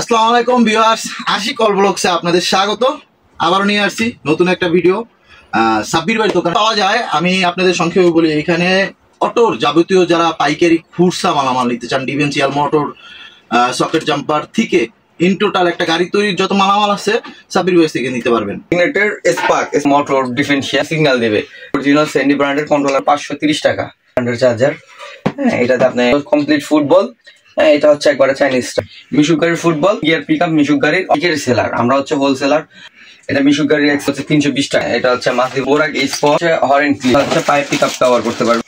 আসসালামু আলাইকুম viewers, Ashiq all ব্লগসে আপনাদের স্বাগত। আবারও নিয়ে আসছি নতুন একটা ভিডিও। সাব্বির ভাই দোকান পাওয়া যায়। আমি আপনাদের সংক্ষেপে বলি, এখানে অটোর যাবতীয় যারা পাইকারি খুচরা মালামাল নিতে চান, ডিফেন্সিয়াল মোটর, সকেট জাম্পার থেকে ইন টোটাল একটা গাড়ি তৈরির যত মালামাল আছে সাব্বির ভাই থেকে নিতে পারবেন। ম্যাগনেটের স্পার্ক মোটর ডিফেন্সিয়াল সিগন্যাল দেবে। অরিজিনাল সেন্ডি ব্র্যান্ডের কন্ট্রোলার 530 টাকা। চার্জার, এটাতে আপনি কমপ্লিট ফুটবল। এটা হচ্ছে একবারে চাইনিজ মিশুক গাড়ির ফুটবল গিয়ার পিক আপ। মিশুক গাড়ির সেলার, আমরা হচ্ছে হোলসেলার। এটা মিশুক গাড়ির হচ্ছে 320 টাকা। এটা হচ্ছে মাসি বোরাক স্পট হরেন হচ্ছে পাইপ পিক আপ কভার করতে পারবেন।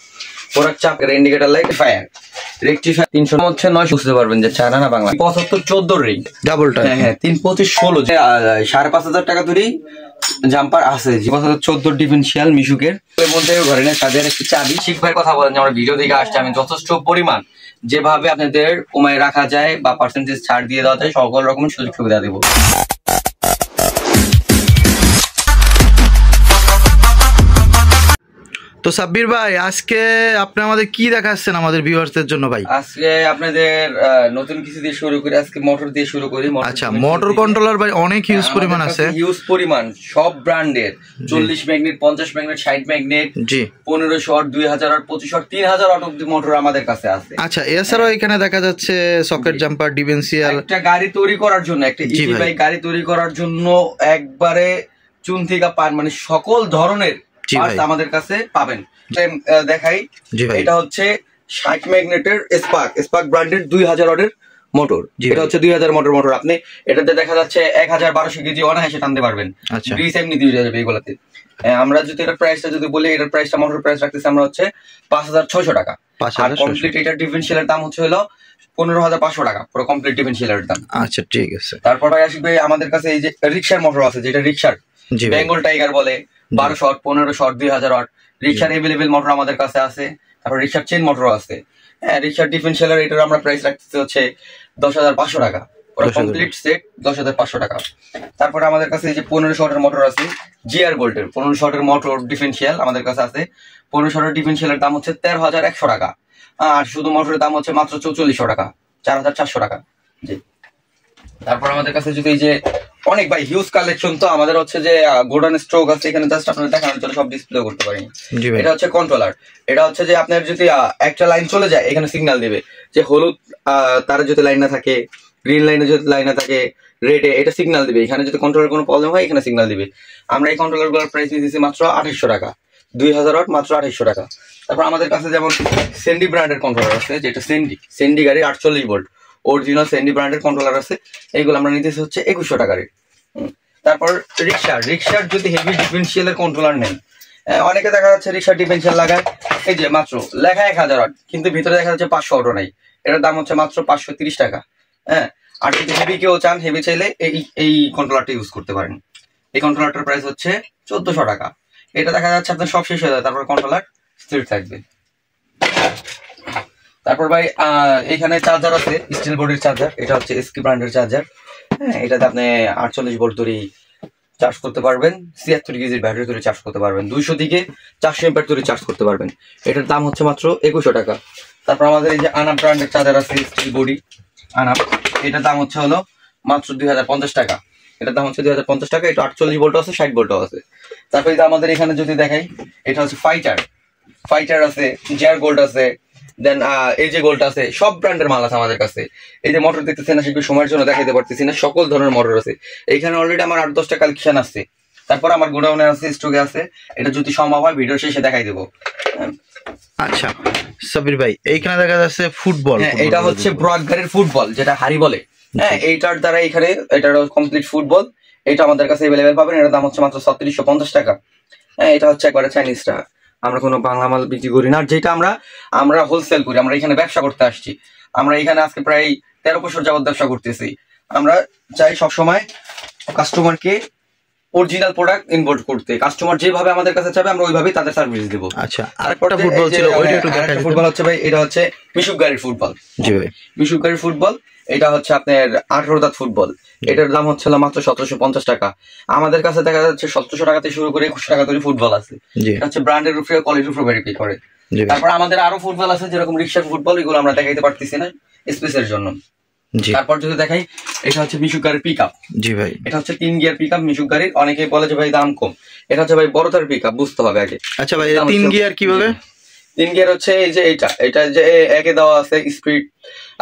বোরাক চাপ ইন্ডিকেটর লাইট ফায়ার রেকটিফায়ার 300 হচ্ছে 900 বুঝতে পারবেন যে চায়না না বাংলা। 75 14 রেঞ্জ ডাবলটা। হ্যাঁ 3 25 16 5,500 টাকা ধরেই জাম্পার আছে। 14 ডিফেন্সিয়াল মিশুকের মধ্যে ঘরে না তাদের একটু চাবি। শিখ ভাই কথা বলেন যে আমরা ভিডিও দেখে আসছি, আমি যথেষ্ট পরিমাণ যেভাবে আপনাদের কমায় রাখা যায় বা পার্সেন্টেজ ছাড় দিয়ে দেওয়া যায় সকল রকম সুযোগ সুবিধা দেবো। তো সাব্বির ভাই, আজকে আপনি আমাদের কি দেখাচ্ছেন আমাদের ভিউয়ার্সদের জন্য? ভাই আজকে আপনাদের নতুন কিছু দিয়ে শুরু করি। আজকে মোটর দিয়ে শুরু করি। আচ্ছা, মোটর কন্ট্রোলার ভাই অনেক হিউজ পরিমাণ আছে। হিউজ পরিমাণ সব ব্র্যান্ডের 40 ম্যাগনেট, 50 ম্যাগনেট, 60 ম্যাগনেট, জি 1500 ওয়াট, 2000 ওয়াট, 2500 ওয়াট, 3000 ওয়াট অবধি মোটর আমাদের কাছে আছে। আচ্ছা, এছাড়াও এখানে দেখা যাচ্ছে সকেট জাম্পার, ডিফেন্সিয়াল। একটা গাড়ি তৈরি করার জন্য, একটা ইজি বাইক গাড়ি তৈরি করার জন্য একবারে চুন থেকে পান মানে সকল ধরনের পার্টস আমাদের কাছে পাবেন। দেখাই, এটা হচ্ছে 60 ম্যাগনেটের স্পার্ক ব্র্যান্ডের 2000 ওয়াটের মোটর। এটা হচ্ছে 2000 মোটর। আপনি এটাতে দেখা যাচ্ছে 1200 কেজি অনায়াসে টানতে পারবেন। গ্রিস এমনি দিয়ে যাবে এগুলাতে। আমরা যদি এটার প্রাইসটা যদি বলি, এটার প্রাইসটা মোটর প্রাইস রাখতেছি আমরা হচ্ছে 5600 টাকা। আর কমপ্লিট এটার ডিফেন্সিয়ালের দাম হচ্ছে হলো 15,500 টাকা, পুরো কমপ্লিট ডিফেন্সিয়ালের দাম। আচ্ছা ঠিক আছে। তারপর ভাই আসবে আমাদের কাছে এই যে রিক্সার মোটর আছে, যেটা রিক্সার বেঙ্গল টাইগার বলে, 1200 ওয়াট, 1500 ওয়াট, 2000 ওয়াট রিক্সার এভেলেবেল মোটর আমাদের কাছে আছে। তারপর রিক্সার চেন মোটর আছে। হ্যাঁ, রিক্সার ডিফেন্সিয়ালের এটার আমরা প্রাইস রাখতেছি হচ্ছে 10,500 টাকা, পুরো কমপ্লিট সেট 10,500 টাকা। তারপরে আমাদের কাছে এই যে 1500 ওয়াটের মোটর আছে, জিআর গোল্ডের 1500 ওয়াটের মোটর ডিফেন্সিয়াল আমাদের কাছে আছে। 1500 ওয়াটের ডিফেন্সিয়ালের দাম হচ্ছে 13,100 টাকা। আর শুধু মোটরের দাম হচ্ছে মাত্র 4400 টাকা, 4,400 টাকা। জি। তারপর আমাদের কাছে যদি এই যে অনেক ভাই হিউজ কালেকশন, তো আমাদের হচ্ছে যে গোল্ডেন স্ট্রোক আছে এখানে, জাস্ট আপনাদের দেখানোর জন্য সব ডিসপ্লে করতে পারি। এটা হচ্ছে কন্ট্রোলার। এটা হচ্ছে যে আপনার যদি একটা লাইন চলে যায়, এখানে সিগন্যাল দিবে যে হলুদ তারে যদি লাইন না থাকে, গ্রিন লাইনে যদি লাইন না থাকে, রেডে এটা সিগন্যাল দিবে। এখানে যদি কন্ট্রোলার কোনো প্রবলেম হয় এখানে সিগন্যাল দিবে। আমরা এই কন্ট্রোলার গুলোর প্রাইস নিতেছি মাত্র 2800 টাকা, 2000 ওয়াট মাত্র 2800 টাকা। তারপর আমাদের কাছে যেমন সেন্ডি ব্র্যান্ডের কন্ট্রোলার আছে, যেটা সেন্ডি গাড়ি 48 ভোল্ট অরিজিনাল সেন্ডি ব্র্যান্ডের কন্ট্রোলার আছে। এইগুলো আমরা নিতেছি হচ্ছে 2100 টাকা রেট। তারপর রিক্সার যদি হেভি ডিফেন্সিয়ালের কন্ট্রোলার নেই, অনেকে দেখা যাচ্ছে রিক্সার ডিফেন্সিয়াল লাগায় এই যে মাত্র লেখা 1000 ওয়াট, কিন্তু ভিতরে দেখা যাচ্ছে 500 ওয়াটও নাই। এটার দাম হচ্ছে মাত্র 530 টাকা। হ্যাঁ, আর যদি হেভি কেউ চান, হেভি চাইলে এই কন্ট্রোলারটা ইউজ করতে পারেন। এই কন্ট্রোলারটার প্রাইস হচ্ছে 1400 টাকা। এটা দেখা যাচ্ছে আপনার সব শেষ হয়ে যায়, তারপর কন্ট্রোলার স্থির থাকবে। তারপর ভাই এখানে চার্জার আছে, স্টিল বডির চার্জার। এটা হচ্ছে এসকি ব্র্যান্ডের চার্জার। হ্যাঁ, এটাতে আপনি 48 ভোল্ট ধরে চার্জ করতে পারবেন, 76 কেজির ব্যাটারি ধরে চার্জ করতে পারবেন, 200 থেকে 400 এম্পিয়ার ধরে চার্জ করতে পারবেন। এটার দাম হচ্ছে মাত্র 2100 টাকা। তারপর আমাদের এই যে আনাপ ব্র্যান্ডের চার্জার আছে, স্টিল বডি আনাপ। এটার দাম হচ্ছে হলো মাত্র 2050 টাকা। এটার দাম হচ্ছে 2050 টাকা। এটা 48 ভোল্ট আছে, 60 ভোল্ট আছে। তারপর আমাদের এখানে যদি দেখাই, এটা হচ্ছে ফাইটার আছে, জিআর গোল্ড আছে, দেন এই যে গোল্ড আছে, সব ব্র্যান্ডের মাল আছে আমাদের কাছে। এই যে মোটর দেখতেছেন না, সেগুলো সময়ের জন্য দেখাইতে পারতেছি না, সকল ধরনের মোটর আছে এইখানে। অলরেডি আমার 8-10টা কালেকশন আছে। তারপর আমার গোডাউনে আছে, স্টকে আছে। এটা যদি সম্ভব হয় ভিডিও শেষে দেখাই দেবো। আচ্ছা সাবির ভাই, এইখানে দেখা যাচ্ছে ফুটবল। হ্যাঁ, এটা হচ্ছে ব্রড গাড়ির ফুটবল, যেটা হারি বলে। হ্যাঁ, এইটার দ্বারা এখানে এটার কমপ্লিট ফুটবল। এটা আমাদের কাছে অ্যাভেলেবেল পাবেন। এটার দাম হচ্ছে মাত্র 3650 টাকা। হ্যাঁ, এটা হচ্ছে একবারে চাইনিজটা। আমরা কোনো বাংলা মাল বিক্রি করি না, যেটা আমরা হোলসেল করি। আমরা এখানে ব্যবসা করতে আসছি। আমরা এখানে আজকে প্রায় 13 বছর যাবত ব্যবসা করতেছি। আমরা চাই সবসময় কাস্টমারকে অরিজিনাল প্রোডাক্ট ইনভোল্ভ করতে। কাস্টমার যেভাবে আমাদের কাছে চাবে আমরা ওইভাবেই তাদের সার্ভিস দেবো। আচ্ছা, আরেকটা ফুটবল ছিল, ওইটা একটু দেখাই। ফুটবল হচ্ছে ভাই, এটা হচ্ছে মিশুক গাড়ির ফুটবল। জি ভাই, মিশুক গাড়ির ফুটবল। এটা হচ্ছে আপনার 18 দাঁত ফুটবল। এটার দাম হচ্ছে মাত্র 1750 টাকা। আমাদের কাছে দেখা যাচ্ছে 1700 টাকা থেকে শুরু করে 2100 টাকা ধরে ফুটবল আছে। এটা হচ্ছে ব্র্যান্ডের উপরে, কোয়ালিটির উপরে ভেরিফাই করে। তারপর আমাদের আরো ফুটবল আছে, যেরকম রিক্সার ফুটবল। এগুলো আমরা দেখাইতে পারতেছি না স্পেসের জন্য। তারপর যদি দেখাই, এটা হচ্ছে মিশুক গাড়ির পিক আপ। জি ভাই, এটা হচ্ছে 3 গিয়ার পিক আপ মিশুক গাড়ির। অনেকে বলে যে ভাই দাম কম, এটা হচ্ছে ভাই বড় তার পিক আপ, বুঝতে হবে আগে। আচ্ছা ভাই, 3 গিয়ার কিভাবে? 3 গিয়ার হচ্ছে এই যে এটা যে একে দেওয়া আছে স্পিড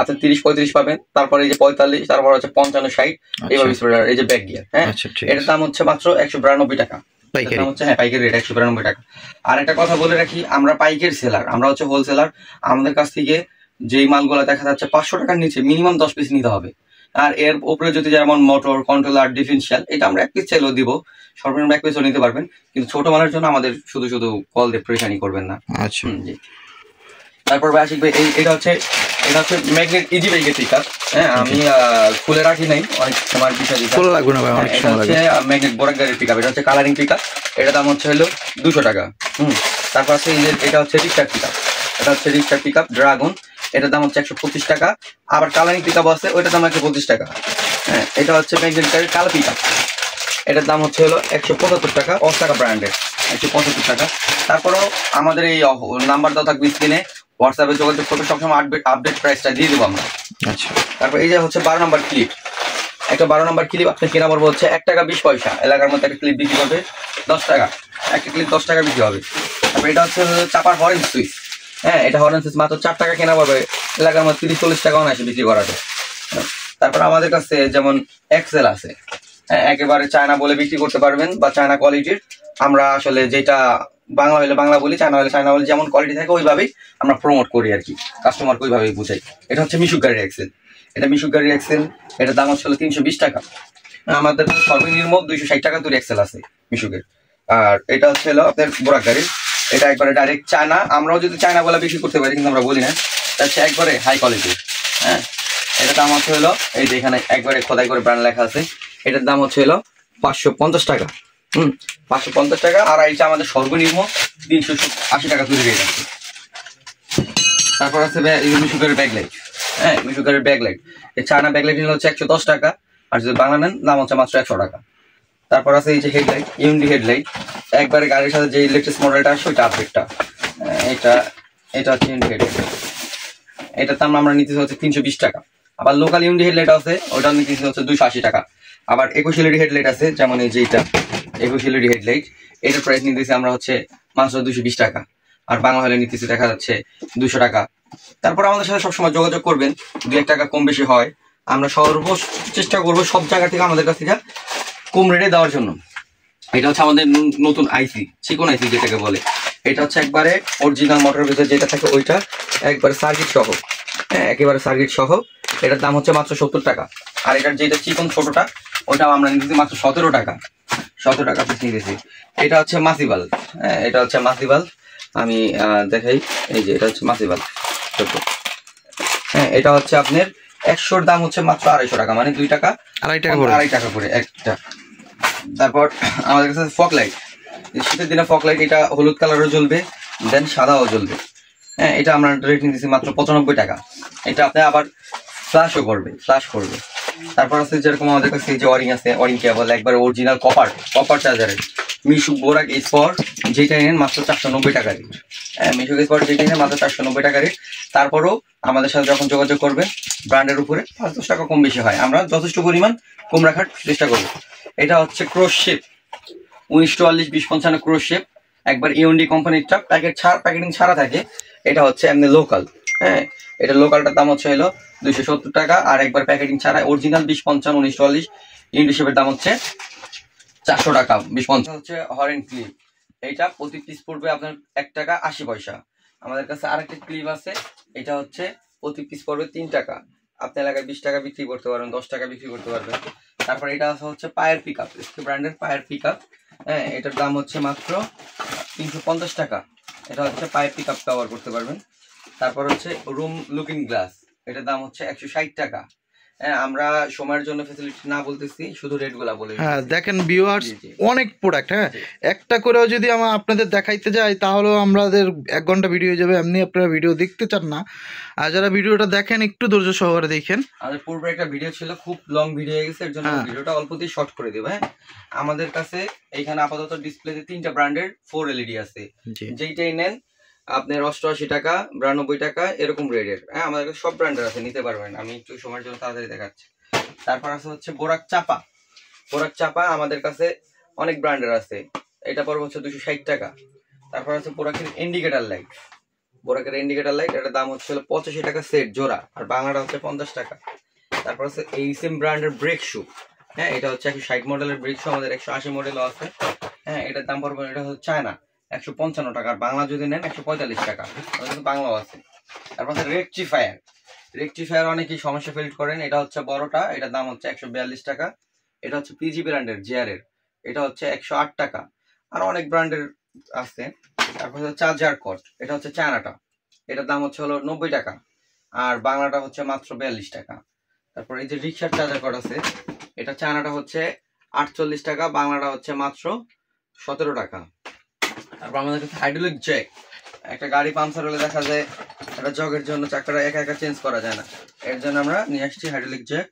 আপনি 30-35 পাবেন, তারপরে এই যে 45, তারপর হচ্ছে 55-60 এইভাবে স্পিড। এই যে ব্যাক গিয়ার, হ্যাঁ, এটার দাম হচ্ছে মাত্র 192 টাকা পাইকারি। হ্যাঁ, পাইকারি রেট 192 টাকা। আর একটা কথা বলে রাখি, আমরা পাইকারি সেলার, আমরা হচ্ছে হোলসেলার। আমাদের কাছ থেকে যেই মালগুলো দেখা যাচ্ছে 500 টাকার নিচে মিনিমাম 10 পিস নিতে হবে। আর এর উপরে যদি যেমন মোটর, কন্ট্রোলার, ডিফারেন্সিয়াল, এটা আমরা 1 পিস চাইলেও দিব, সর্বনিম্ন 1 পিসও নিতে পারবেন। কিন্তু ছোট মালের জন্য আমাদের শুধু কল দিয়ে পরেশানি করবেন না। আচ্ছা, জি। তারপর ভাই আশিক ভাই, এটা হচ্ছে ম্যাগনেট ইজি বাইকের পিক আপ। হ্যাঁ, আমি খুলে রাখি নাই, অনেক সময় বিষয় খোলা লাগবে না ভাই, অনেক সময় লাগে। ম্যাগনেট বোরাক গাড়ির পিক আপ, এটা হচ্ছে কালারিং পিক আপ, এটা দাম হচ্ছে হলো 200 টাকা। তারপর আছে এটা হচ্ছে রিক্সার পিক আপ, এটা হচ্ছে রিক্সার পিক আপ ড্রাগন, এটার দাম হচ্ছে 125 টাকা। আবার কালারিং পিক আপ আছে, ওইটার দাম 125 টাকা। হ্যাঁ, এটা হচ্ছে ম্যাগনেট গাড়ির কালো পিক আপ, এটার দাম হচ্ছে হলো 175 টাকা, অস্টাকা ব্র্যান্ডের, 175 টাকা। তারপরেও আমাদের এই নাম্বার দেওয়া থাকবে স্ক্রিনে, হোয়াটসঅ্যাপে যোগাযোগ করবে, সবসময় আপডেট প্রাইসটা দিয়ে দেবো আমরা। আচ্ছা, তারপর এই যে হচ্ছে 12 নম্বর ক্লিপ, একটা 12 নম্বর ক্লিপ আপনি কেনা পড়বে হচ্ছে 1 টাকা 20 পয়সা। এলাকার মধ্যে একটা ক্লিপ বিক্রি করবে 10 টাকা, একটা ক্লিপ 10 টাকা বিক্রি হবে। তারপর এটা হচ্ছে চাপার হরেন সুইচ। হ্যাঁ, এটা হরেন সুইচ মাত্র 4 টাকা কেনা পড়বে, এলাকার মধ্যে 30-40 টাকাও না এসে বিক্রি করাতে। তারপর আমাদের কাছে যেমন এক্সেল আছে, একেবারে চায়না বলে বিক্রি করতে পারবেন, বা চায়না কোয়ালিটির। আমরা আসলে যেটা বাংলা হলে বাংলা বলি, চায়না হলে চায়না বলি, যেমন কোয়ালিটি থাকে ওইভাবেই আমরা প্রমোট করি আর কি, কাস্টমারকে ওইভাবেই বুঝাই। এটা হচ্ছে মিশুক গাড়ির এক্সেল, এটা মিশুক গাড়ির এক্সেল, এটার দাম হচ্ছে 320 টাকা। আমাদের সর্বনিম্ন 260 টাকা দূর এক্সেল আছে মিশুকের। আর এটা হচ্ছে হলো আপনার বোরাক গাড়ির, এটা একবারে ডাইরেক্ট চায়না। আমরাও যদি চায়না বলে বিক্রি করতে পারি, কিন্তু আমরা বলি না, এটা হচ্ছে একবারে হাই কোয়ালিটির। হ্যাঁ, এটার দাম হচ্ছে হলো এই যে এখানে একবারে খোদাই করে ব্র্যান্ড লেখা আছে, এটার দাম হচ্ছে হলো 550 টাকা। 550 টাকা। আর এইটা আমাদের সর্বনিম্ন 380 টাকা তৈরি রেট আছে। তারপর আছে মিশুকের ব্যাকলাইট। হ্যাঁ, মিশুকের ব্যাকলাইট, এই চায়না ব্যাকলাইট নিলে হচ্ছে 110 টাকা, আর যদি বাংলা নেন দাম হচ্ছে মাত্র 100 টাকা। তারপর আছে এই যে হেডলাইট, ইউনিটি হেডলাইট, একবারে গাড়ির সাথে যে লেটেস্ট মডেলটা আসে ওইটা আপডেটটা। এটা হচ্ছে ইউনিটি হেডলাইট, এটার দাম আমরা নিতেছি হচ্ছে 320 টাকা। আবার লোকাল ইউনিটি হেডলাইট আছে, ওটা নিতেছি হচ্ছে 280 টাকা। আবার 21 এলইডি হেডলাইট আছে, যেমন এই যে এটা 21 এলইডি হেডলাইট, এটার প্রাইস নিতেছি আমরা হচ্ছে মাত্র 220 টাকা। আর বাংলা হলে নিতেছি দেখা যাচ্ছে 200 টাকা। তারপর আমাদের সাথে সবসময় যোগাযোগ করবেন, 2-1 টাকা কম বেশি হয়, আমরা সর্বোচ্চ চেষ্টা করবো সব জায়গা থেকে আমাদের কাছ থেকে কম রেটে দেওয়ার জন্য। এটা হচ্ছে আমাদের নতুন আইসি, চিকন আইসি যেটাকে বলে। এটা হচ্ছে একবারে অরিজিনাল মোটরের ভিতরে যেটা থাকে ওইটা, একবারে সার্কিট সহ। হ্যাঁ, একেবারে সার্কিট সহ, এটার দাম হচ্ছে মাত্র 70 টাকা। আর এটার যেটা চিকন ছোটটা, ওইটাও আমরা নিতেছি মাত্র 17 টাকা। 17 টাকা পিস নিতেছি। এটা হচ্ছে মাসিবাল। হ্যাঁ, এটা হচ্ছে মাসিবাল, আমি দেখাই, এই যে এটা হচ্ছে মাসিবাল ছোট। হ্যাঁ, এটা হচ্ছে আপনার 100-র দাম হচ্ছে মাত্র 250 টাকা, মানে 2 টাকা 2.5 টাকা করে একটা। তারপর আমাদের কাছে ফগ লাইট, শীতের দিনে ফগ লাইট, এটা হলুদ কালারও জ্বলবে, দেন সাদাও জ্বলবে। হ্যাঁ, এটা আমরা রেট নিতেছি মাত্র 95 টাকা। এটা আপনি আবার ফ্ল্যাশ করবে। তারপর আছে যেরকম আমাদের কাছে যে ওয়ারিং আছে, ওয়ারিং কেবল একবার অরিজিনাল কপার চার্জারের, মিশুক বোরাক স্পট, যেটা নেন মাত্র 490 টাকা রেট। হ্যাঁ, মিশুক স্পট যেটা নেন মাত্র 490 টাকা রেট। তারপরও আমাদের সাথে যখন যোগাযোগ করবে ব্র্যান্ডের উপরে 5-10 টাকা কম বেশি হয়, আমরা যথেষ্ট পরিমাণ কম রাখার চেষ্টা করবো। এটা হচ্ছে ক্রস শেপ 1944 2055 ক্রস শেপ, একবার ইউএনডি কোম্পানিরটা, প্যাকেটিং ছাড়া থাকে। এটা হচ্ছে এমনি লোকাল। হ্যাঁ, এটা লোকালটার দাম হচ্ছে হলো 270 টাকা। আর একবার প্যাকেটিং ছাড়া অরিজিনাল 2055 1944 ইউএনডি শেপের দাম হচ্ছে 400 টাকা। 2050 হচ্ছে হরেন ক্লিপ, এইটা প্রতি পিস পড়বে আপনার 1 টাকা 80 পয়সা। আমাদের কাছে আরেকটা ক্লিপ আছে, এটা হচ্ছে প্রতি পিস পড়বে 3 টাকা। আপনি এলাকায় 20 টাকা বিক্রি করতে পারবেন, 10 টাকা বিক্রি করতে পারবেন। তারপর এটা হচ্ছে পায়ের পিক আপ, ব্র্যান্ডের পায়ের পিক আপ। হ্যাঁ, এটার দাম হচ্ছে মাত্র 350 টাকা। এটা হচ্ছে পায়ের পিক আপ ব্যবহার করতে পারবেন। তারপর হচ্ছে রুম লুকিং গ্লাস, এটার দাম হচ্ছে 160 টাকা। হ্যাঁ, আমরা সময়ের জন্য ফ্যাসিলিটি না বলতেছি, শুধু রেট গুলা বলে। হ্যাঁ, দেখেন ভিউয়ার্স, অনেক প্রোডাক্ট। হ্যাঁ, একটা করেও যদি আমরা আপনাদের দেখাইতে যাই তাহলেও আমাদের 1 ঘন্টা ভিডিও যাবে। এমনি আপনারা ভিডিও দেখতে চান না, আর যারা ভিডিওটা দেখেন একটু ধৈর্য সহকারে দেখেন। আমাদের পূর্বে একটা ভিডিও ছিল, খুব লং ভিডিও হয়ে গেছে, এর জন্য ভিডিওটা অল্পতেই শর্ট করে দেব। হ্যাঁ, আমাদের কাছে এইখানে আপাতত ডিসপ্লেতে 3টা ব্র্যান্ডের 4 এলইডি আছে, যেইটাই নেন আপনার 88 টাকা, 92 টাকা এরকম রেটের। হ্যাঁ, আমাদের কাছে সব ব্র্যান্ডের আছে, নিতে পারবেন। আমি একটু সময়ের জন্য তাড়াতাড়ি দেখাচ্ছি। তারপর আছে হচ্ছে বোরাক চাপা। বোরাক চাপা আমাদের কাছে অনেক ব্র্যান্ডের আছে, এটা পড়বে হচ্ছে 260 টাকা। তারপর আছে বোরাকের ইন্ডিকেটর লাইট। বোরাকের ইন্ডিকেটর লাইট, এটার দাম হচ্ছে 85 টাকা সেট জোড়া, আর বাংলাটা হচ্ছে 50 টাকা। তারপর আছে এই সেম ব্র্যান্ডের ব্রেক শু। হ্যাঁ, এটা হচ্ছে 160 মডেলের ব্রেক শু, আমাদের 180 মডেলও আছে। হ্যাঁ, এটার দাম পড়বে, এটা হচ্ছে চায়না, 155 টাকা, আর বাংলা যদি নেন 145 টাকা, কিন্তু বাংলাও আছে। তারপর আছে রেকটিফায়ার। রেকটিফায়ার অনেকেই সমস্যা ফিল করেন, এটা হচ্ছে বড়টা, এটার দাম হচ্ছে 142 টাকা। এটা হচ্ছে পিজি ব্র্যান্ডের জেআরের, এটা হচ্ছে 108 টাকা। আর অনেক ব্র্যান্ডের আছে। তারপর হচ্ছে চার্জার কট, এটা হচ্ছে চায়নাটা, এটার দাম হচ্ছে 90 টাকা, আর বাংলাটা হচ্ছে মাত্র 42 টাকা। তারপর এই যে রিক্সার চার্জার কট আছে, এটা চায়নাটা হচ্ছে 48 টাকা, বাংলাটা হচ্ছে মাত্র 17 টাকা। তারপর আমাদের কাছে হাইড্রোলিক জ্যাক। একটা গাড়ি পাংচার হলে দেখা যায় একটা জগের জন্য চাকাটা একা একা চেঞ্জ করা যায় না, এর জন্য আমরা নিয়ে আসছি হাইড্রোলিক জ্যাক।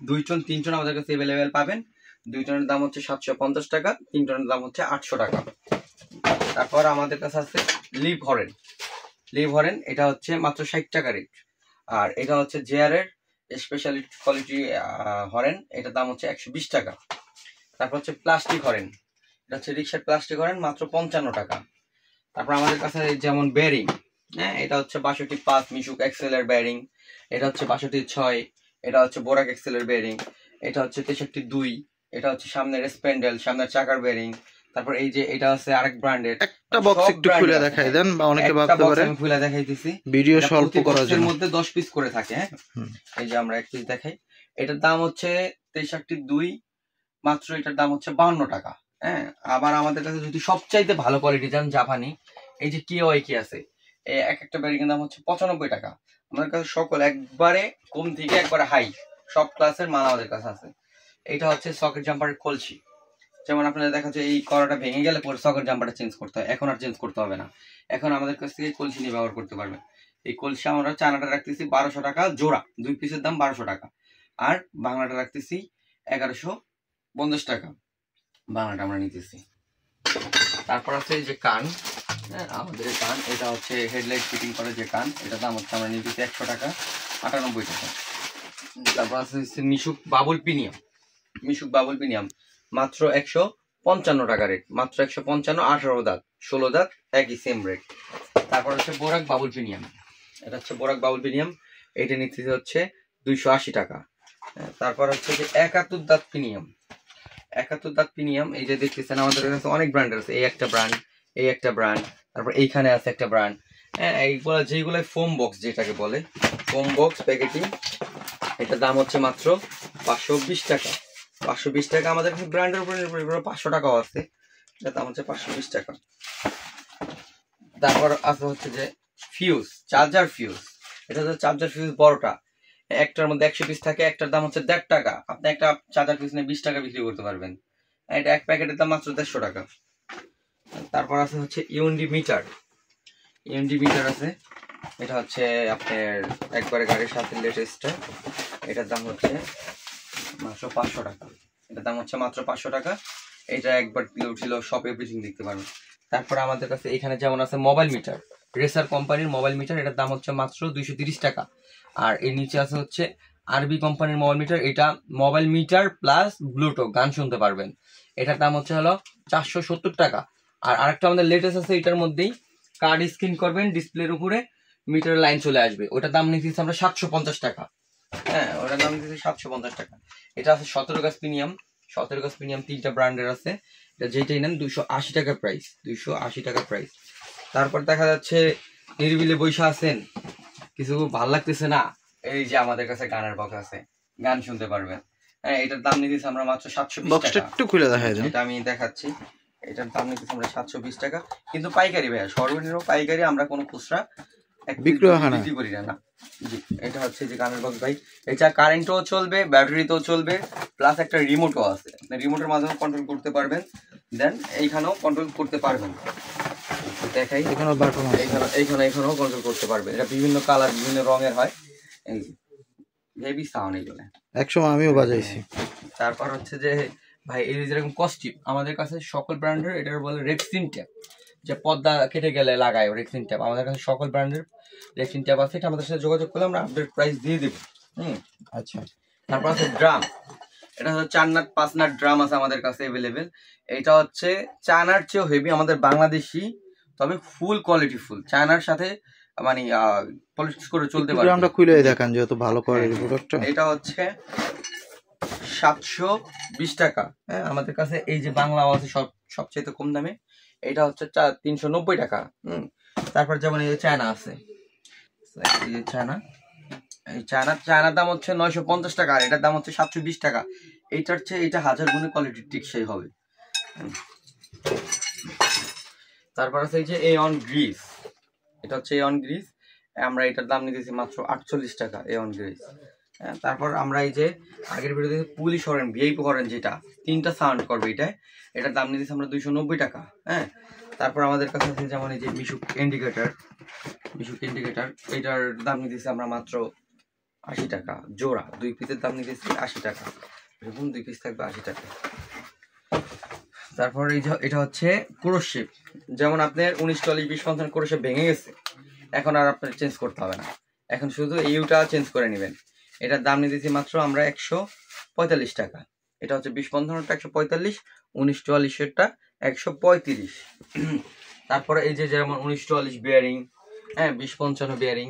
2 টন 3 টন আমাদের কাছে অ্যাভেলেবেল পাবেন। 2 টনের দাম হচ্ছে 750 টাকা, 3 টনের দাম হচ্ছে 800 টাকা। তারপর আমাদের কাছে আছে লিভ হরেন। লিভ হরেন, এটা হচ্ছে মাত্র 60 টাকা রেট। আর এটা হচ্ছে জেআর এর স্পেশালি কোয়ালিটি হরেন, এটার দাম হচ্ছে 120 টাকা। তারপর হচ্ছে প্লাস্টিক হরেন, এটা হচ্ছে রিক্সার প্লাস্টিক হরেন, মাত্র 55 টাকা। তারপর আমাদের কাছে যেমন বেয়ারিং, হ্যাঁ, এটা হচ্ছে 62.5 মিশুক এক্সেলের বেয়ারিং, এটা হচ্ছে 62.6, এটা হচ্ছে বোরাক এক্সেলের বেয়ারিং, এটা হচ্ছে 63.2, এটা হচ্ছে সামনের স্প্যান্ডেল, সামনের চাকার বেয়ারিং। তারপর এই যে এটা আছে আরেক ব্র্যান্ডের। একটা বক্স একটু খুলে দেখাই দেন, বা অনেকে ভাবতে পারে আমি খুলে দেখাইতেছি ভিডিও স্বল্প করার জন্য। এর মধ্যে 10 পিস করে থাকে। হ্যাঁ, এই যে আমরা এক পিস দেখাই, এটার দাম হচ্ছে 63.2, মাত্র এটার দাম হচ্ছে 52 টাকা। হ্যাঁ, আবার আমাদের কাছে যদি সবচাইতে ভালো কোয়ালিটি চান জাপানি, এই যে কিওয়াই কি আছে, এই এক একটা ব্যারিং এর দাম হচ্ছে 95 টাকা। আমাদের কাছে সকল একবারে কম থেকে একবারে হাই সব ক্লাসের মাল আমাদের কাছে আছে। এটা হচ্ছে সকেট জাম্পারের কলসি। যেমন আপনাদের দেখা যায় এই কড়াটা ভেঙে গেলে পরে সকেট জাম্পারটা চেঞ্জ করতে হয়, এখন আর চেঞ্জ করতে হবে না, এখন আমাদের কাছ থেকে কলসি নিয়ে ব্যবহার করতে পারবেন। এই কলসি আমরা চায়নাটা রাখতেছি 1200 টাকা জোড়া, 2 পিসের দাম 1200 টাকা, আর বাংলাটা রাখতেছি 1150 টাকা, বাংলাটা আমরা নিতেছি। তারপর আছে এই যে কান, হ্যাঁ, আমাদের কান, এটা হচ্ছে হেডলাইট ফিটিং করে যে কান, এটার দাম হচ্ছে আমরা নিতেছি 100 টাকা, 98 টাকা। তারপর আছে মিশুক বাবুল প্রিমিয়াম। মিশুক বাবুল প্রিমিয়াম মাত্র 155 টাকা রেট, মাত্র 155, 18 দাঁত 16 দাঁত একই সেম রেট। তারপর হচ্ছে বোরাক বাবুল প্রিমিয়াম, এটা হচ্ছে বোরাক বাবুল প্রিমিয়াম, এটা নিতে হচ্ছে 280 টাকা। তারপর হচ্ছে যে 71 দাঁত প্রিমিয়াম। 71 দাঁত প্রিমিয়াম, এই যে দেখতেছেন আমাদের কাছে অনেক ব্র্যান্ডের আছে, এই একটা ব্র্যান্ড, এই একটা ব্র্যান্ড, তারপর এইখানে আছে একটা ব্র্যান্ড। হ্যাঁ, এইগুলা যেগুলো ফোম বক্স যেটাকে বলে, ফোম বক্স প্যাকেটিং, এটার দাম হচ্ছে মাত্র 520 টাকা। 520 টাকা। আমাদের কাছে ব্র্যান্ডের উপরে নির্ভর করে 500 টাকাও আছে, এটার দাম হচ্ছে 520 টাকা। তারপর আছে হচ্ছে যে ফিউজ, চার্জার ফিউজ, এটা হচ্ছে চার্জার ফিউজ বড়টা, একটার মধ্যে 100 পিস থাকে, একটার দাম হচ্ছে 1.5 টাকা। আপনি একটা চার্জার পিস নিয়ে 20 টাকা বিক্রি করতে পারবেন, এটা এক প্যাকেটের দাম মাত্র 150 টাকা। তারপর আছে হচ্ছে ইউএনডি মিটার। ইউএনডি মিটার আছে, এটা হচ্ছে আপনার একবারে গাড়ির সাথে লেটেস্টটা, এটার দাম হচ্ছে মাত্র 500 টাকা, এটার দাম হচ্ছে মাত্র 500 টাকা। এটা একবার ছিল সব এভরিথিং দেখতে পারবেন। তারপর আমাদের কাছে এখানে যেমন আছে মোবাইল মিটার, রেসার কোম্পানির মোবাইল মিটার, এটার দাম হচ্ছে মাত্র 230 টাকা। আর এর নিচে আছে হচ্ছে আরবি কোম্পানির মোবাইল মিটার, এটা মোবাইল মিটার প্লাস ব্লুটুথ গান শুনতে পারবেন, এটার দাম হচ্ছে 470 টাকা। আর আরেকটা আমাদের লেটেস্ট আছে, এটার মধ্যেই কার্ড স্ক্যান করবেন, ডিসপ্লের উপরে মিটারের লাইন চলে আসবে, ওটার দাম নিতেছি আমরা 750 টাকা। হ্যাঁ, ওটার দাম নিতেছি 750 টাকা। এটা আছে 17 গাছ প্রিমিয়াম। 17 গাছ প্রিমিয়াম 3টা ব্র্যান্ডের আছে, এটা যেটাই নেন 280 টাকা প্রাইস, 280 টাকা প্রাইস। তারপর দেখা যাচ্ছে নিরিবিলে বৈশা আছেন, কিছু ভাল লাগতেছে না, এই যে আমাদের কাছে গানের বক্স আছে, গান শুনতে পারবেন। হ্যাঁ, এটার দাম নিতেছি আমরা মাত্র 720 টাকা। একটু খুলে দেখাই দেন, এটা আমি দেখাচ্ছি, এটার দাম নিতেছি আমরা 720 টাকা, কিন্তু পাইকারি ভাইয়া, সর্বনিম্ন পাইকারি, আমরা কোনো খুচরা বিক্রি করি না। জি, এটা হচ্ছে যে গানের বক্স ভাই, এটা কারেন্টও চলবে, ব্যাটারিতেও চলবে, প্লাস একটা রিমোটও আছে, রিমোটের মাধ্যমে কন্ট্রোল করতে পারবেন, দেন এইখানেও কন্ট্রোল করতে পারবেন। দেখাই, এইখানেও কন্ট্রোল করতে পারবেন। এটা বিভিন্ন কালার, বিভিন্ন রঙের হয়, এই হেভি সাউন্ড এগুলো, একসময় আমিও বাজাইছি। তারপর হচ্ছে যে ভাই এই যেরকম কস্টিপ, আমাদের কাছে সকল ব্র্যান্ডের, এটার বলে রেক্সিন ট্যাপ, যে পর্দা কেটে গেলে লাগায় রেক্সিন ট্যাপ, আমাদের কাছে সকল ব্র্যান্ডের রেক্সিন ট্যাপ আছে। এটা আমাদের সাথে যোগাযোগ করলে আমরা আপডেট প্রাইস দিয়ে দেবো। আচ্ছা, তারপর আছে ড্রাম। এটা হচ্ছে 4 নাট 5 নাট ড্রাম আছে আমাদের কাছে অ্যাভেলেবেল। এটা হচ্ছে চায়নার চেয়েও হেভি, আমাদের বাংলাদেশি, তবে ফুল কোয়ালিটি ফুল, চায়নার সাথে মানে পলিশ করে চলতে পারে। আমরা খুলে দেখান যেহেতু ভালো কোয়ালিটি প্রোডাক্টটা। এটা হচ্ছে 720 টাকা। হ্যাঁ, আমাদের কাছে এই যে বাংলা আছে সবচেয়ে কম দামে, এটা হচ্ছে 390 টাকা। তারপর যেমন এই চায়না আছে, এই যে চায়নার দাম হচ্ছে 950 টাকা, আর এটার দাম হচ্ছে 720 টাকা। এইটার চেয়ে এটা 1000 গুণে কোয়ালিটি টিকসই হবে। তারপর আছে এই যে এঅন গ্রিস। এটা হচ্ছে এঅন গ্রিস, আমরা এটার দাম নিতেছি মাত্র 48 টাকা এঅন গ্রিস। তারপর আমরা এই যে আগের ভিডিওতে পুলিশ হরেন, ভিআইপি হরেন, যেটা 3টা সাউন্ড করবে, এটার দাম নিতেছি আমরা 290 টাকা। হ্যাঁ, তারপর আমাদের কাছে আছে যেমন এই যে মিশুক ইন্ডিকেটর, এটার দাম নিতেছি আমরা মাত্র 80 টাকা জোড়া। 2 পিসের দাম নিতেছি 80 টাকা, এরকম 2 পিস থাকবে 80 টাকা। তারপর এই যে এটা হচ্ছে ক্রোশেপ, যেমন আপনার 19 40 20 50 ক্রোশেপ ভেঙে গেছে, এখন আর আপনার চেঞ্জ করতে হবে না, এখন শুধু ইউটা চেঞ্জ করে নেবেন। এটার দাম নিতেছি মাত্র আমরা 145 টাকা। এটা হচ্ছে 20 55টা 145, 19 44টা 135। তারপরে এই যে যেমন 19 44 বিয়ারিং, হ্যাঁ 20 55 বিয়ারিং,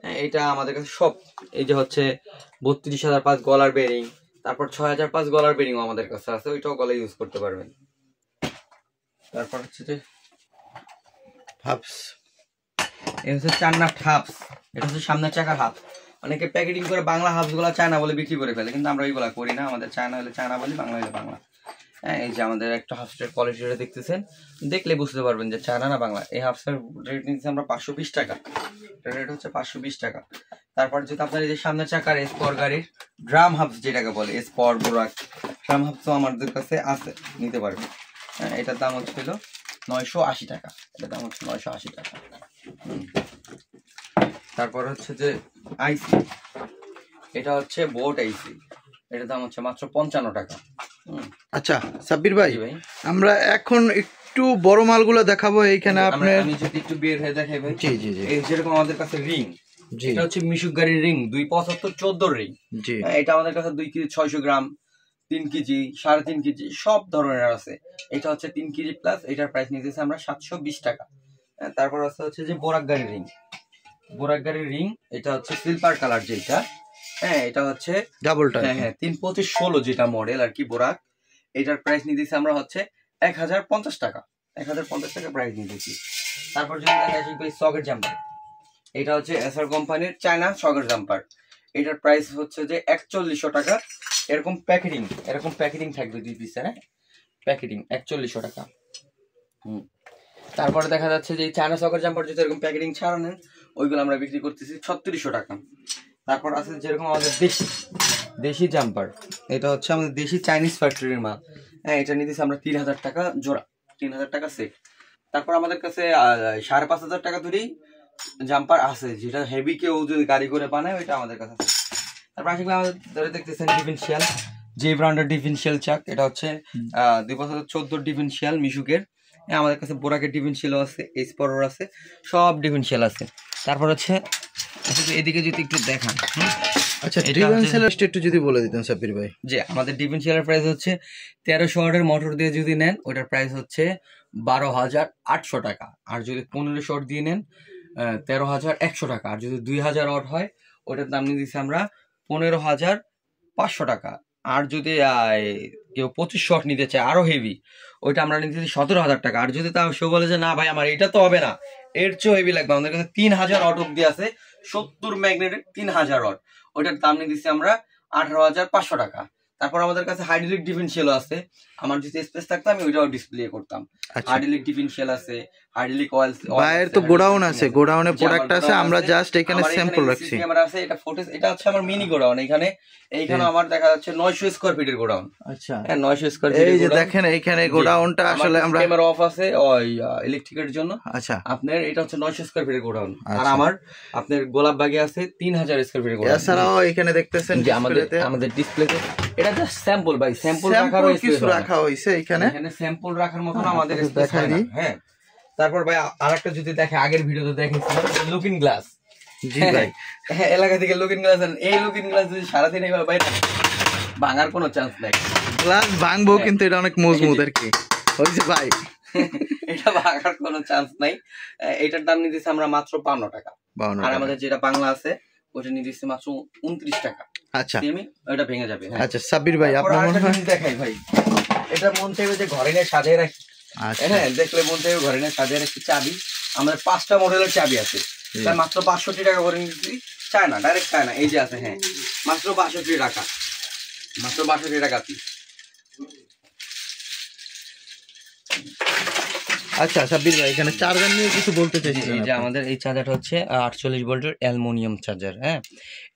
হ্যাঁ এটা আমাদের কাছে সব। এই যে হচ্ছে 32,005 গলার বেরিং, তারপর 6,005 গলার বেরিংও আমাদের কাছে আছে, ওইটাও গলা ইউজ করতে পারবেন। তারপর হচ্ছে যে হাফস, এই হচ্ছে 4 নাট হাফস। এটা হচ্ছে সামনের চাকার হাফ। অনেকে প্যাকেটিং করে বাংলা হাফস গুলা চায়না বলে বিক্রি করে ফেলে, কিন্তু আমরা ওইগুলা করি না, আমাদের চায়না হলে চায়না বলি, বাংলা হলে বাংলা। হ্যাঁ, এই যে আমাদের একটা হাফসের কোয়ালিটিটা দেখতেছেন, দেখলে বুঝতে পারবেন যে চায়না না বাংলা। এই হাফসের রেট নিচ্ছি আমরা 520 টাকা, রেট হচ্ছে 520 টাকা। তারপর যদি আপনার এই যে সামনের চাকার স্পর গাড়ির ড্রাম হাফস যেটাকে বলে, স্পর বোরাক ড্রাম হাফসও আমাদের কাছে আছে, নিতে পারবেন। হ্যাঁ, এটার দাম হচ্ছিল 980 টাকা, এটার দাম হচ্ছে 980 টাকা। তারপর হচ্ছে যে আইসি, এটা হচ্ছে বোট আইসি, এটার দাম হচ্ছে মাত্র 55 টাকা। আচ্ছা সাব্বির ভাই, আমরা এখন একটু বড় মালগুলো দেখাবো। এইখানে আপনি আমি যদি একটু বের হয়ে দেখাই ভাই। জি জি জি, এই যেরকম আমাদের কাছে রিং, এটা হচ্ছে মিশুক গাড়ির রিং 275 14 রিং। জি, এটা আমাদের কাছে 2 কেজি 600 গ্রাম, 3 কেজি 3.5 কেজি সব ধরনের আছে। এটা হচ্ছে 3 কেজি প্লাস, এটার প্রাইস নিতেছি আমরা 720 টাকা। তারপর হচ্ছে যে বোরাক গাড়ির রিং, এটা হচ্ছে সিলভার কালার যেটা, হ্যাঁ এটা হচ্ছে ডাবলটা, হ্যাঁ 32516 যেটা মডেল আর কি বোরাক। এটার প্রাইস নিতেছি আমরা হচ্ছে 1050 টাকা, 1050 টাকা প্রাইস নিতেছি। তারপর যদি আসি ভাই সকেট জাম্পার, এটা হচ্ছে এসআর কোম্পানির চায়না সকেট জাম্পার, এটার প্রাইস হচ্ছে যে 4100 টাকা। এরকম প্যাকেটিং থাকবে 2 পিসের, হ্যাঁ প্যাকেটিং 4100 টাকা। তারপরে দেখা যাচ্ছে যে চায়না সকেট জাম্পার যদি এরকম প্যাকেটিং ছাড়া নেন, ওইগুলো আমরা বিক্রি করতেছি 3600 টাকা। তারপর আছে যেরকম আমাদের দেশি জাম্পার, এটা হচ্ছে আমাদের দেশি চাইনিজ ফ্যাক্টরির মাল, হ্যাঁ এটা নিতেছি আমরা 3000 টাকা জোড়া, 3000 টাকা সেট। তারপর আমাদের কাছে 5500 টাকা ধরেই জাম্পার আছে, যেটা হেভি কেউ যদি গাড়ি করে বানায় ওইটা আমাদের কাছে আছে। তারপর আসলে আমাদের ধরে দেখতেছেন ডিফেন্সিয়াল, যে ব্র্যান্ডের ডিফেন্সিয়াল চাক, এটা হচ্ছে 2014 ডিফেন্সিয়াল মিশুকের। আমাদের কাছে বোরাকের ডিফেন্সিয়াল আছে, এসপরর আছে, সব ডিফেন্সিয়াল আছে। তারপর হচ্ছে এদিকে যদি একটু দেখান, আচ্ছা ডিফেন্সিয়াল একটু যদি বলে দিতেন সাব্বির ভাই। যে আমাদের ডিফেন্সিয়ালের প্রাইস হচ্ছে 1300 ওয়াটের মোটর দিয়ে যদি নেন, ওটার প্রাইস হচ্ছে 12,800 টাকা। আর যদি 1500 ওয়াট দিয়ে নেন 13,100 টাকা। আর যদি 2000 ওয়াট হয়, ওটার দাম নিয়ে দিচ্ছি আমরা 15,500 টাকা। আর যদি কেউ 2500 ওয়াট নিতে চায় আরো হেভি, ওইটা আমরা নিতেছি 17,000 টাকা। আর যদি তাও সে বলে যে না ভাই আমার এটা তো হবে না, এর চেয়েও হেভি লাগবে, আমাদের কাছে 3000 ওয়াট অব্দি আছে, 70 ম্যাগনেটের 3000 ওয়াট, ওইটার দাম নিয়ে দিচ্ছি আমরা 18,500 টাকা। তারপর আমাদের কাছে হাইড্রোলিক ডিফেন্সিয়াল আছে, আমার যদি স্পেস থাকতো আমি ওইটাও ডিসপ্লে করতাম। হাইড্রোলিক ডিফেন্সিয়াল আছে, হাইড্রোলিক অয়েল, বাইরের তো গোডাউন আছে, গোডাউনে প্রোডাক্ট আছে, আমরা জাস্ট এখানে স্যাম্পল রাখছি। ক্যামেরা আছে, এটা ফুটেজ, এটা হচ্ছে আমার মিনি গোডাউন। এইখানে আমার দেখা যাচ্ছে 900 স্কয়ার ফিটের গোডাউন। আচ্ছা, হ্যাঁ 900 স্কয়ার ফিট। এই যে দেখেন এইখানে গোডাউনটা আসলে আমরা ক্যামেরা অফ আছে ওই ইলেকট্রিকের জন্য। আচ্ছা, আপনার এটা হচ্ছে 900 স্কয়ার ফিটের গোডাউন। আর আমার আপনার গোলাপবাগে আছে 3000 স্কয়ার ফিটের গোডাউন। এছাড়াও এখানে দেখতেছেন যে আমাদের ডিসপ্লেতে এটা জাস্ট স্যাম্পল ভাই, স্যাম্পল রাখার কিছু রাখা হইছে এখানে স্যাম্পল রাখার মতন আমাদের স্পেস হয় না। হ্যাঁ তারপর ভাই আরেকটা জুতি দেখে, আগের ভিডিওতে দেখেছিলাম লুকিং গ্লাস। জি ভাই, এলাকা থেকে লুকিং গ্লাস, এই লুকিং গ্লাস যদি সারাদিন এইভাবে বাইরে ভাঙার কোনো চান্স নাই। গ্লাস ভাঙবো কিন্তু এটা অনেক মজবুত আর কি, হয়েছে ভাই, এটা ভাঙার কোনো চান্স নাই। এটার দাম নিতেছি আমরা মাত্র 52 টাকা। আর আমাদের যেটা বাংলা আছে ওটা নিতেছি মাত্র 29 টাকা। আচ্ছা, ওটা ভেঙে যাবে। আচ্ছা সাব্বির ভাই, আপনার মনে হয় দেখাই ভাই, এটা মন চাইবে যে ঘরে নিয়ে সাজিয়ে রাখি। হ্যাঁ, দেখলে মন চাইবে ঘরে নিয়ে সাজিয়ে রাখি। চাবি আমাদের 5টা মডেলের চাবি আছে, তাই মাত্র 65 টাকা করে নিতেছি। চায়না, ডাইরেক্ট চায়না, এই যে আছে। হ্যাঁ, মাত্র 62 টাকা, মাত্র 62 টাকা পিস। আচ্ছা সাব্বির ভাই, এখানে চার্জার নিয়ে কিছু বলতে চাইছি। এই যে আমাদের এই চার্জারটা হচ্ছে 48 ভোল্টের অ্যালুমিনিয়াম চার্জার। হ্যাঁ,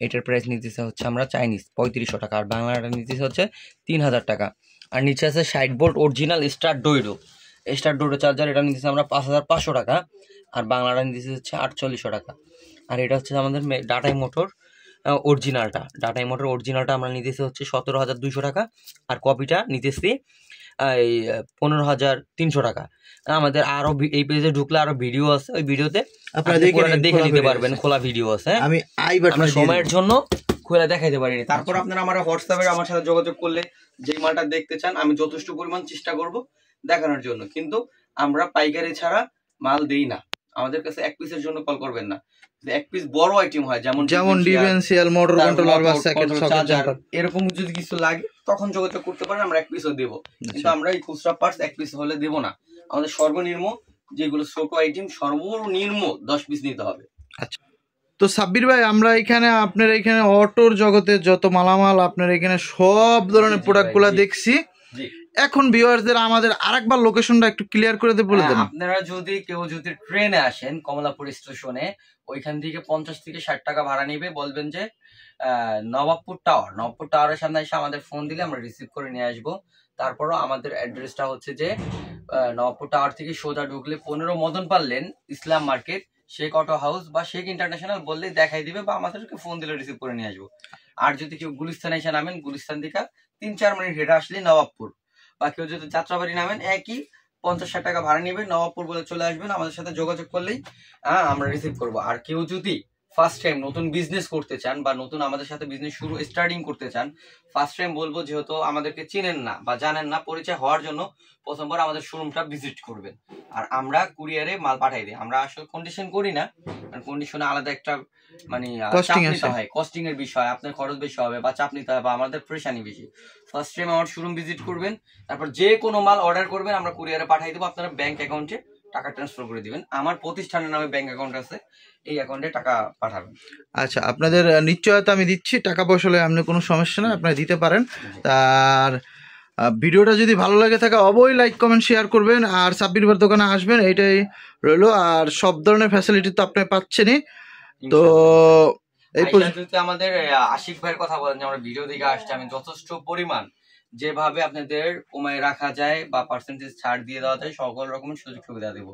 এটার প্রাইস নিতেছে হচ্ছে আমরা চাইনিজ 3500 টাকা, আর বাংলাটা নিতেছে হচ্ছে 3000 টাকা। আর নিচে আছে 60 ভোল্ট অরিজিনাল স্টার ডোইডো চার্জার, এটা নিতেছে আমরা 5500 টাকা, আর বাংলাটা নিতেছে হচ্ছে 4800 টাকা। আর এটা হচ্ছে আমাদের ডাটাই মোটর অরিজিনালটা আমরা নিতেছি হচ্ছে 17200 টাকা, আর কপিটা নিতেছি এই 15300 টাকা। আমাদের আরো এই পেজে ঢুকলে আরো ভিডিও আছে, ওই ভিডিওতে আপনারা দেখে নিতে পারবেন, খোলা ভিডিও আছে। আমি সময়ের জন্য খুলে দেখাইতে পারিনি। তারপর আপনারা আমার হোয়াটসঅ্যাপে আমার সাথে যোগাযোগ করলে যে মালটা দেখতে চান আমি যথেষ্ট পরিমাণ চেষ্টা করব দেখানোর জন্য, কিন্তু আমরা পাইকারি ছাড়া মাল দেই না। আমাদের কাছে এক পিসের জন্য কল করবেন না, এক পিস বড় আইটেম হয় যেমন ডিফারেন্সিয়াল মোটর কন্ট্রোলার বা চার্জার এরকম যদি কিছু লাগে তখন যোগাযোগ করতে পারেন, আমরা এক পিসও দেব। কিন্তু আমরা এই খুচরা পার্টস এক পিস হলে দেব না। আমাদের সর্বনিম্ন যেগুলো ছোট আইটেম সর্বনিম্ন 10 পিস নিতে হবে। আচ্ছা, তো সাব্বির ভাই, আমরা এখানে আপনার এখানে অটোর জগতে যত মালামাল আপনার এখানে সব ধরনের প্রোডাক্টগুলো দেখছি। এখন ভিউয়ারদের আমাদের আরেকবার লোকেশনটা একটু ক্লিয়ার করে দিয়ে বলে দেন। আপনারা যদি ট্রেনে আসেন কমলাপুর স্টেশনে, ওইখান থেকে 50 থেকে 60 টাকা ভাড়া নিবে। বলবেন যে নবাবপুর টাওয়ারের সামনে এসে আমাদের ফোন দিলে আমরা রিসিভ করে নিয়ে আসবো। তারপরও আমাদের অ্যাড্রেসটা হচ্ছে যে নবাবপুর টাওয়ার থেকে সোজা ঢুকলে 15 মদন পারলেন ইসলাম মার্কেট, শেখ অটো হাউস বা শেখ ইন্টারন্যাশনাল বললে দেখাই দিবে, বা আমাদেরকে ফোন দিলে রিসিভ করে নিয়ে আসবো। আর যদি কেউ গুলিস্তানে এসে নামেন, গুলিস্তান থেকে 3-4 মিনিট হেঁটে আসলে নবাবপুর, বা কেউ যদি যাত্রাবাড়ি নামেন একই 50-60 টাকা ভাড়া নিবে, নবাবপুর বলে চলে আসবেন, আমাদের সাথে যোগাযোগ করলেই আমরা রিসিভ করবো। আর কেউ যদি ফার্স্ট টাইম নতুন বিজনেস করতে চান বা নতুন আমাদের সাথে বিজনেস স্টার্টিং করতে চান, ফার্স্ট টাইম বলবো যেহেতু আমাদেরকে চিনেন না বা জানেন না, পরিচয় হওয়ার জন্য প্রথমবার আমাদের শোরুমটা ভিজিট করবেন। আর আমরা কুরিয়ারে মাল পাঠাই দিই, আমরা আসলে কন্ডিশন করি না, কন্ডিশনে আলাদা একটা মানে কস্টিং এর বিষয়, আপনার খরচ বেশি হবে বা চাপ নিতে হবে বা আমাদের প্রেশানি বেশি। ফার্স্ট টাইম আমার শোরুম ভিজিট করবেন, তারপর যে কোনো মাল অর্ডার করবেন আমরা কুরিয়ারে পাঠিয়ে দেবো, আপনারা ব্যাংক অ্যাকাউন্টে টাকা ট্রান্সফার করে দিবেন। আমার প্রতিষ্ঠানের নামে ব্যাংক অ্যাকাউন্ট আছে, এই অ্যাকাউন্টে টাকা পাঠাবেন। আচ্ছা, আপনাদের নিশ্চয়তা আমি দিচ্ছি, টাকা পয়সা হলে আপনি কোনো সমস্যা না, আপনারা দিতে পারেন। আর ভিডিওটা যদি ভালো লাগে থাকে অবশ্যই লাইক কমেন্ট শেয়ার করবেন, আর সাব্বির ভাইয়ের দোকানে আসবেন, এইটাই রইলো। আর সব ধরনের ফ্যাসিলিটি তো আপনি পাচ্ছেনই। তো এই আমাদের আশিক ভাইয়ের কথা বলেন যে আমরা ভিডিও দিকে আসছে, আমি যথেষ্ট পরিমাণ যেভাবে আপনাদের কমায় রাখা যায় বা পার্সেন্টেজ ছাড় দিয়ে দেওয়া যায় সকল রকমের সুযোগ সুবিধা দেবো।